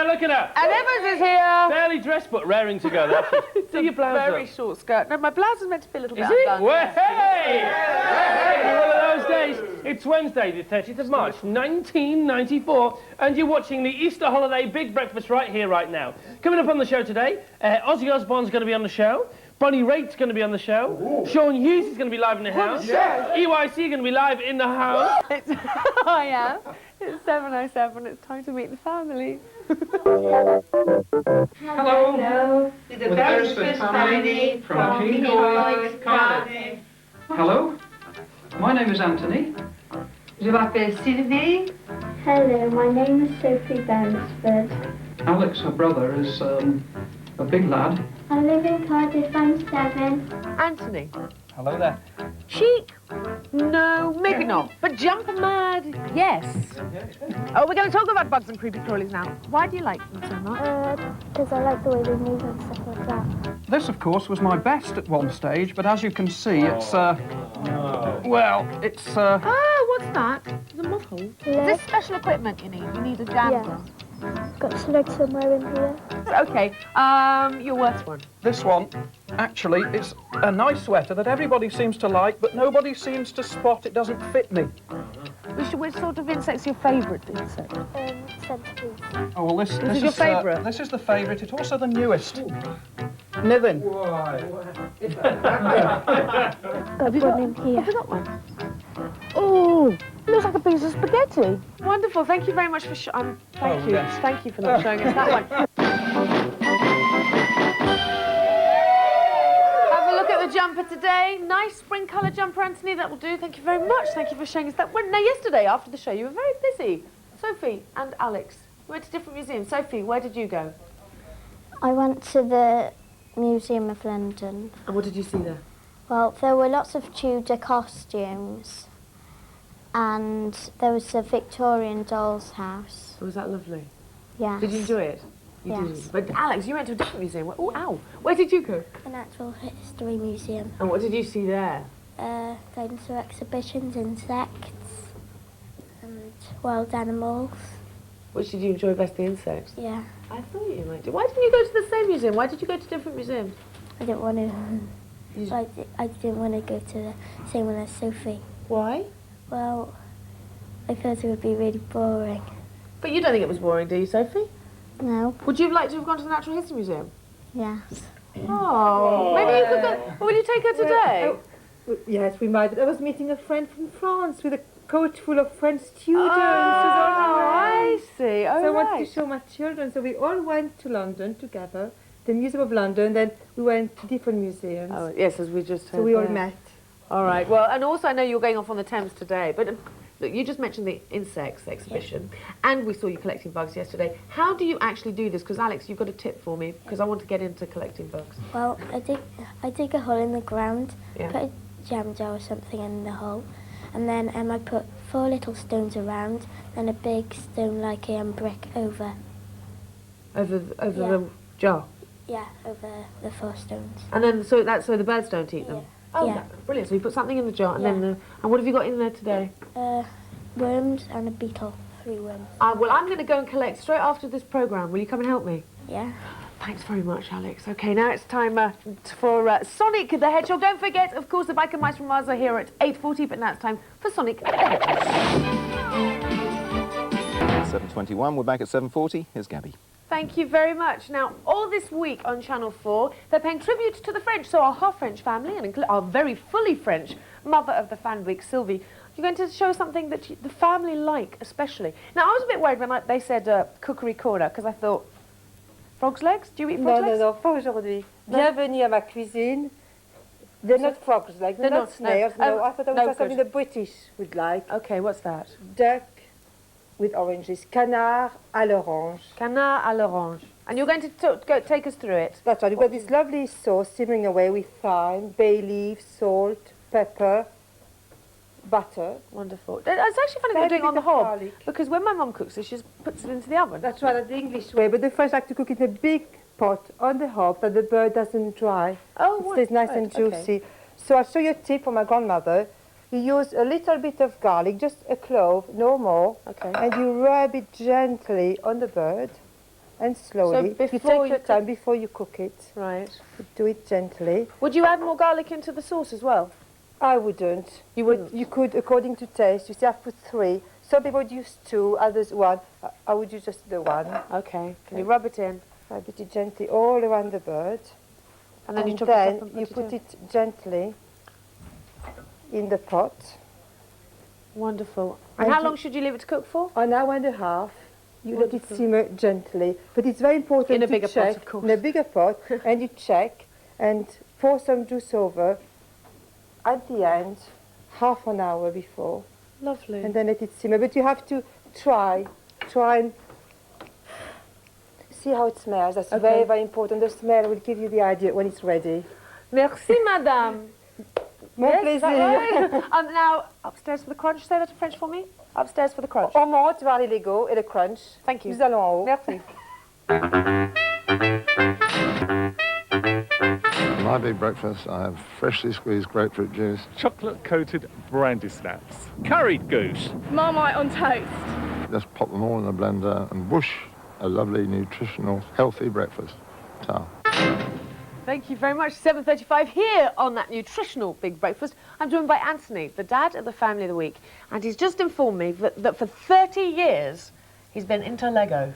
Look at her. And Evans is here. Barely dressed, but raring to go. That's it. Do your blouse very short skirt. No, my blouse is meant to be a little bit undone. Well, hey! One of those days. It's Wednesday, the 30th of March, 1994, and you're watching the Easter holiday big breakfast right here, right now. Coming up on the show today, Ozzy Osbourne's going to be on the show. Bonnie Raitt's going to be on the show. Ooh. Sean Hughes is going to be live in the house. Yes. EYC going to be live in the house. I am. It's 7:07. It's time to meet the family. Hello. Hello. The Beresford family from Kingsway, Cardiff. Hello. My name is Anthony. Je m'appelle Sylvie. Hello, my name is Sophie Beresford. Alex, her brother, is a big lad. I live in Cardiff, I'm 7. Anthony. Hello there. Chic? No, maybe not. But jumper mad, yes. Oh, we're going to talk about bugs and creepy crawlies now. Why do you like them so much? Because I like the way they move and stuff like that. This, of course, was my best at one stage, but as you can see, it's, well, it's, Ah, what's that? The moth hole? Yeah. Is this special equipment you need? You need a jam gun. Got slug somewhere in here. Okay, your worst one. this one, actually, it's a nice sweater that everybody seems to like, but nobody seems to spot it doesn't fit me. Which sort of insect's your favourite insect? Centipedes. Oh, well, this is your favourite? This is the favourite. It's also the newest. Niven. Got one in here. Have you got one? Oh, looks like a piece of spaghetti. Wonderful. Thank you very much for thank you. Yes. Thank you for not showing us that one. Have a look at the jumper today. Nice spring colour jumper, Anthony. That will do. Thank you very much. Thank you for showing us that one. Now, yesterday after the show, you were very busy. Sophie and Alex, you went to different museums. Sophie, where did you go? I went to the Museum of London. And what did you see there? Well, there were lots of Tudor costumes. And there was a Victorian doll's house. Was that lovely? Yes. Did you enjoy it? You Yes. did. But Alex, you went to a different museum. Oh, ow. Where did you go? A natural history museum. And what did you see there? Dinosaur exhibitions, insects, and wild animals. Which did you enjoy best, the insects? Yeah. I thought you might do. Why didn't you go to the same museum? Why did you go to different museums? I didn't want to. I didn't want to go to the same one as Sophie. Why? Well, I thought it would be really boring. But you don't think it was boring, do you, Sophie? No. Would you have liked to have gone to the Natural History Museum? Yes. Oh, maybe you could go. Or will you take her today? Yes, we might. I was meeting a friend from France with a coach full of French students. Oh, I see. Oh, so I wanted right. to show my children. So we all went to London together, the Museum of London. Then we went to different museums. Oh, yes, as we just heard. So we all there. met. All right. Well, and also I know you're going off on the Thames today, but look, you just mentioned the insects exhibition, and we saw you collecting bugs yesterday. How do you actually do this? Because Alex, you've got a tip for me, because I want to get into collecting bugs. Well, I dig a hole in the ground, Yeah. put a jam jar or something in the hole, and then I put 4 little stones around, then a big stone like a brick over. Over Yeah. the jar. Yeah, over the 4 stones. And then so the birds don't eat them. Yeah. Oh, Yeah. brilliant! So you put something in the jar, and Yeah. then and what have you got in there today? Worms and a beetle. 3 worms. Well, I'm going to go and collect straight after this programme. Will you come and help me? Yeah. Thanks very much, Alex. Okay, now it's time for Sonic the Hedgehog. Don't forget, of course, the Biker Mice from Mars are here at 8:40, but now it's time for Sonic the Hedgehog. 7:21, we're back at 7:40. Here's Gabby. Thank you very much. Now, all this week on Channel 4, they're paying tribute to the French, so our half-French family, and our very fully French mother of the fan week, Sylvie, you're going to show something that the family like, especially. Now, I was a bit worried when they said cookery corner, because I thought, frog's legs? Do you eat frog's legs? Non, pas aujourd'hui. Bienvenue à ma cuisine. They're not frogs, like they're not snails. No, I thought that was something the British would like. Okay, what's that? Duck with oranges. Canard à l'orange. Canard à l'orange. And you're going to take us through it. That's right. You've got this lovely sauce simmering away with thyme, bay leaf, salt, pepper, butter. Wonderful. It's actually funny that you're doing it on the hob, because when my mum cooks it, she just puts it into the oven. That's right, that's the English way. But the French like to cook it in a big pot on the hob that the bird doesn't dry. Oh, it stays nice and juicy. Okay. So I'll show you a tip from my grandmother. You use a little bit of garlic, just a clove, no more. Okay. And you rub it gently on the bird and slowly. So you take your time before you cook it. Right. You do it gently. Would you add more garlic into the sauce as well? I wouldn't. You wouldn't? You could, according to taste. You see, I've put 3. Some people would use 2, others 1. I would use just the 1. Okay. Can you rub it in? Rub it gently all around the bird. And then you chop then it up and you put it gently in the pot. Wonderful. And And how you- long should you leave it to cook for? An hour and a half. You let Wonderful. it simmer gently. But it's very important In a to bigger pot, check. of course. In a bigger pot. And you check and pour some juice over at the end, half an hour before. Lovely. And then let it simmer. But you have to try and see how it smells. That's very, very important. The smell will give you the idea when it's ready. Merci, madame. Mon Yes, is that plaisir. right? Now, upstairs for the crunch. Say that in French for me. Upstairs for the crunch. On monte vers les Legos et le crunch. Thank you. Nous allons en haut. Merci. For my big breakfast, I have freshly squeezed grapefruit juice. Chocolate-coated brandy snaps. Curried goose. Marmite on toast. Just pop them all in the blender and whoosh, a lovely, nutritional, healthy breakfast. Ta. Thank you very much. 7:35 here on that nutritional big breakfast. I'm joined by Anthony, the dad of the family of the week, and he's just informed me that for 30 years he's been into Lego.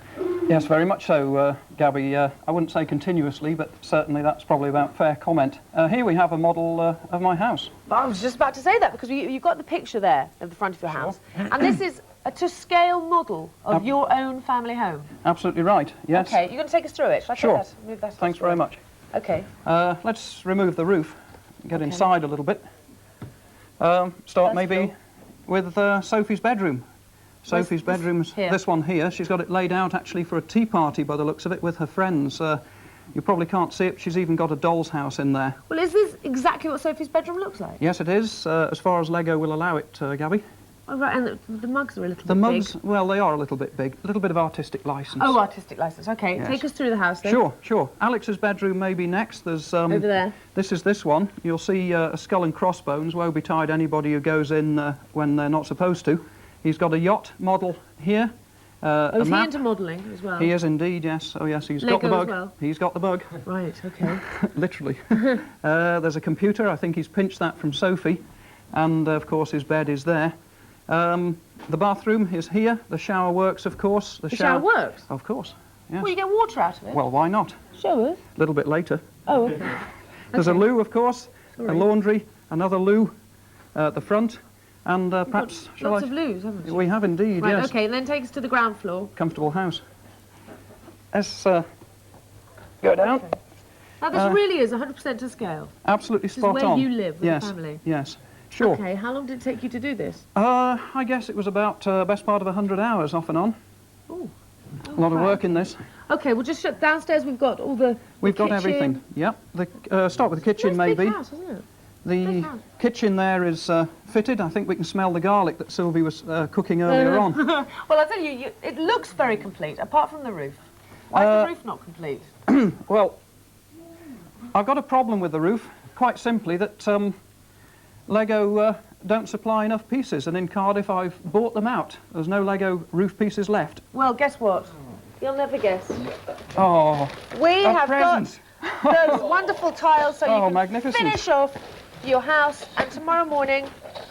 Yes, very much so, Gabby. I wouldn't say continuously, but certainly that's probably about fair comment. Here we have a model of my house. I was just about to say that because you've got the picture there at the front of your house, and this is a to-scale model of your own family home. Absolutely right, yes. Okay, you're going to take us through it. Shall I Sure. take that? Move that Thanks very much. Okay. Let's remove the roof, get inside a little bit. Start maybe with Sophie's bedroom. Sophie's bedroom's this one here. She's got it laid out actually for a tea party by the looks of it with her friends. You probably can't see it, but she's even got a doll's house in there. Well, is this exactly what Sophie's bedroom looks like? Yes, it is, as far as Lego will allow it, Gabby. Oh, right, and the mugs are a little The bit mugs, big. well, they are a little bit big. A little bit of artistic license. Oh, artistic license. Okay, Yes. take us through the house then. Sure, sure. Alex's bedroom may be next. There's Over there. This is this one. You'll see a skull and crossbones. Woe betide anybody who goes in when they're not supposed to. He's got a yacht model here. Oh, is he map. into modelling as well? He is indeed, yes. Oh, yes, he's got the Lego bug. as well? He's got the bug. Right, okay. Literally. There's a computer. I think he's pinched that from Sophie. And, of course, his bed is there. The bathroom is here. The shower works, of course. The shower works? Of course, yes. Well, you get water out of it? Well, why not? Show us. A little bit later. Oh, okay. There's a loo, of course, Sorry. a laundry, another loo at the front, and perhaps... shall Lots I- of loos, haven't you? We have indeed, Right, yes. okay, and then take us to the ground floor. Comfortable house. Let's go down. Okay. Now, this really is 100% to scale. Absolutely This is spot where on. you live with yes. the family. Yes, sure. Okay, how long did it take you to do this? I guess it was about best part of 100 hours off and on. Ooh. A lot of work in this. Okay, we'll just shut downstairs. We've got all the We've got kitchen. everything. Yep. Start with the kitchen, Nice maybe. big house, isn't it? The Big house. kitchen there is fitted. I think we can smell the garlic that Sylvie was cooking earlier on. Well, I'll tell you, it looks very complete, apart from the roof. Why is the roof not complete? Well, I've got a problem with the roof, quite simply that Lego don't supply enough pieces, and in Cardiff I've bought them out. There's no Lego roof pieces left. Well, guess what? You'll never guess. Oh, We a have present. got those wonderful tiles so you Oh, can magnificent. finish off your house, and tomorrow morning,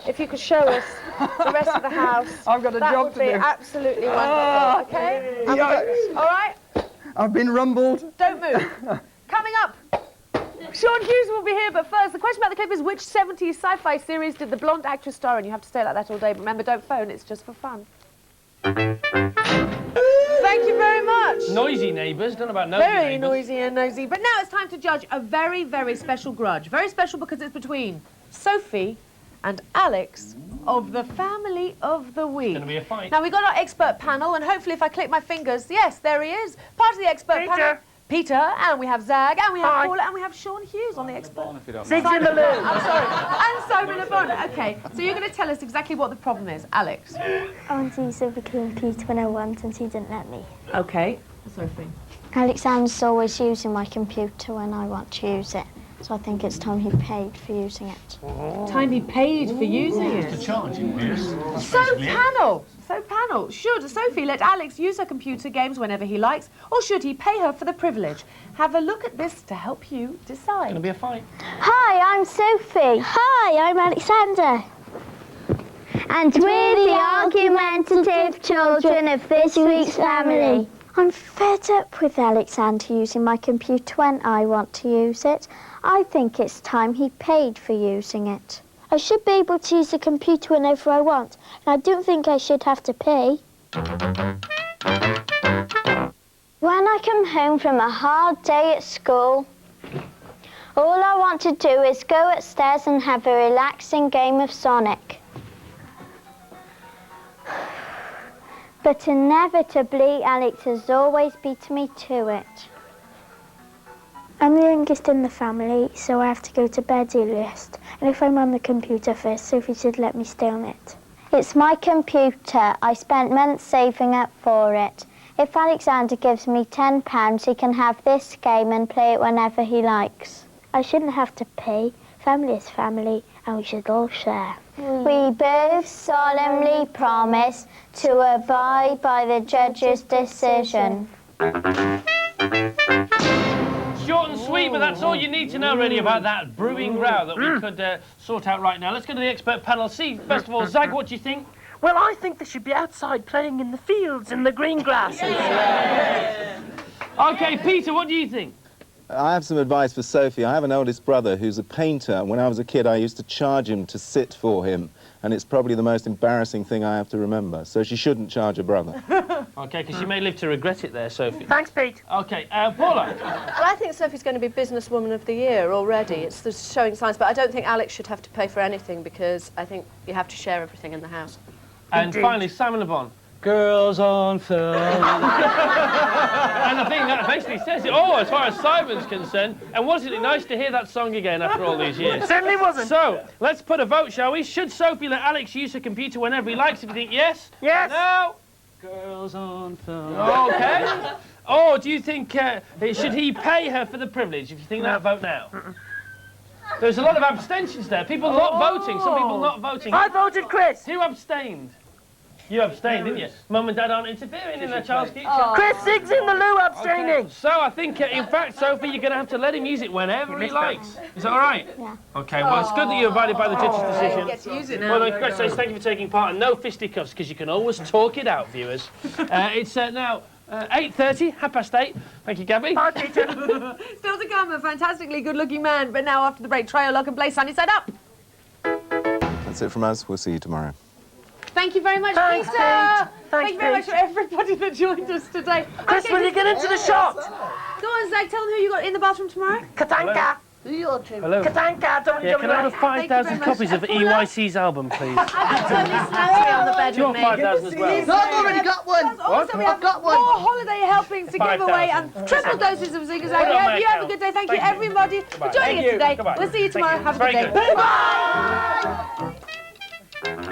if you could show us the rest of the house, I've got a that job would to be do. absolutely wonderful, okay? Yikes. All right? I've been rumbled. Don't move. Coming up, Sean Hughes will be here, but first, the question about the clip is which 70s sci-fi series did the blonde actress star in? You have to stay like that all day, but remember, don't phone, it's just for fun. Thank you very much. Noisy neighbours, don't know about nosy Very neighbours. noisy and nosy. But now it's time to judge a very, very special grudge. Very special because it's between Sophie and Alex of the family of the week. It's going to be a fight. Now, we've got our expert panel, and hopefully if I click my fingers, yes, there he is. Part of the expert panel. Peter, and we have Zag, and we have Paula, and we have Sean Hughes on the expert. Six in the loo. I'm sorry. And Simon Le Bon. Okay, so you're going to tell us exactly what the problem is. Alex. I want to use the computer when I want and she didn't let me. Okay. Sophie. Alexander's always using my computer when I want to use it. So I think it's time he paid for using it. Time he paid for using it? To charge him, yes. So panel, should Sophie let Alex use her computer games whenever he likes, or should he pay her for the privilege? Have a look at this to help you decide. It's going to be a fight. Hi, I'm Sophie. Hi, I'm Alexander. And we're the argumentative children of this week's family. I'm fed up with Alexander using my computer when I want to use it. I think it's time he paid for using it. I should be able to use the computer whenever I want, and I don't think I should have to pay. When I come home from a hard day at school, all I want to do is go upstairs and have a relaxing game of Sonic. But inevitably, Alex has always beaten me to it. I'm the youngest in the family, so I have to go to bed earliest. And if I'm on the computer first, Sophie should let me stay on it. It's my computer. I spent months saving up for it. If Alexander gives me £10, he can have this game and play it whenever he likes. I shouldn't have to pay. Family is family, and we should all share. We both solemnly promise to abide by the judge's decision. Short and sweet, but that's all you need to know really about that brewing row that we could sort out right now. Let's go to the expert panel. See, first of all, Zag, what do you think? Well, I think they should be outside playing in the fields in the green grasses. OK, Peter, what do you think? I have some advice for Sophie. I have an oldest brother who's a painter. When I was a kid, I used to charge him to sit for him, and it's probably the most embarrassing thing I have to remember. So she shouldn't charge her brother. OK, because you may live to regret it there, Sophie. Thanks, Pete. OK, Paula. Well, I think Sophie's going to be Businesswoman of the Year already. It's the showing signs, but I don't think Alex should have to pay for anything because I think you have to share everything in the house. And finally, Simon Le Bon. Girls on film. And I think that basically says it all as far as Simon's concerned. And wasn't it nice to hear that song again after all these years? It certainly wasn't. So, let's put a vote, shall we? Should Sophie let Alex use her computer whenever he likes? If you think yes? Yes. No? Girls on film. OK. Or do you think, should he pay her for the privilege? If you think that, vote now. There's a lot of abstentions there. People not voting, some people not voting. I voted Chris. Who abstained? You abstained, didn't you? Mum and Dad aren't interfering in their child's future. Chris Siggs in the loo abstaining. Okay. So I think, in fact, Sophie, you're going to have to let him use it whenever he likes. Is that all right? Yeah. OK, well, it's good that you abided by the judge's decision. Get to use it now. Well, congratulations, thank you for taking part, and no fisticuffs, because you can always talk it out, viewers. It's now 8:30, 8:30. Thank you, Gabby. Bye, Peter. Still to come, a fantastically good-looking man, but now after the break, try your luck and play Sunny Side Up. That's it from us. We'll see you tomorrow. Thank you very much, Thanks, Peter. Pete. Thank you very much for everybody that joined us today. Chris, will you get into the shot? Go on, Zach, tell them who you got in the bathroom tomorrow. Katanka. Hello. Katanka, Yeah, can I have Thank you very 5,000 much. copies of EYC's album, please? I've got Tony Snapsy on the bed Do you with want me. 5,000 as well? No, I've already got one. Also, we have more holiday helpings to give away and triple doses of Zig Zag. Put it on my You have a account. good day. Thank you, Thank you. everybody, for Goodbye. joining Thank us you. today. Goodbye. We'll see you Thank tomorrow. you. Have a good Very day. good. Bye.